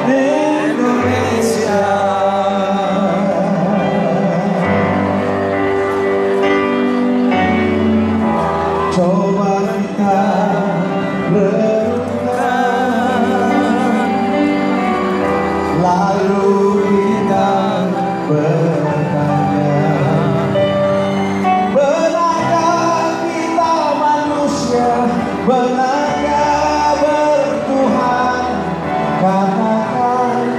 Indonesia. Coba kita renungkan, lalu kita bertanya, benarkah kita manusia, benarkah bertuhan? Katakan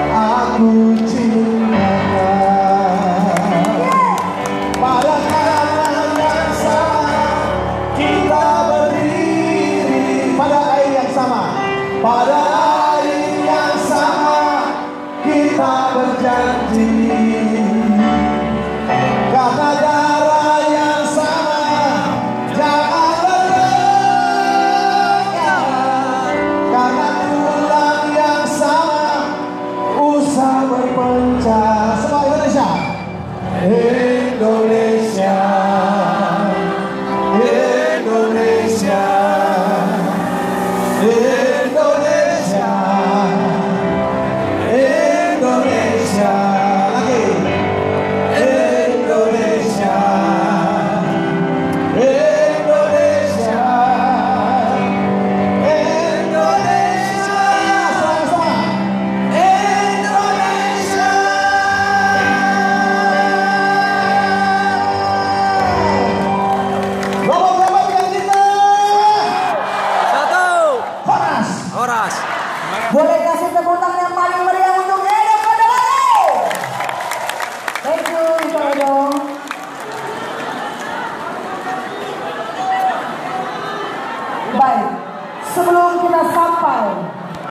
aku cintakan. Pada tangan yang sama kita berdiri, pada air yang sama, pada air yang sama kita berjanji, karena darah yang sama jangan bertengkar, karena tulang yang sama usah berpencar. Semua Indonesia, Indonesia, Indonesia, Indonesia, Indonesia, lagi Indonesia, Indonesia, Indonesia, sama-sama Indonesia. Berapa yang kita? Satu. Horas. Horas. Boleh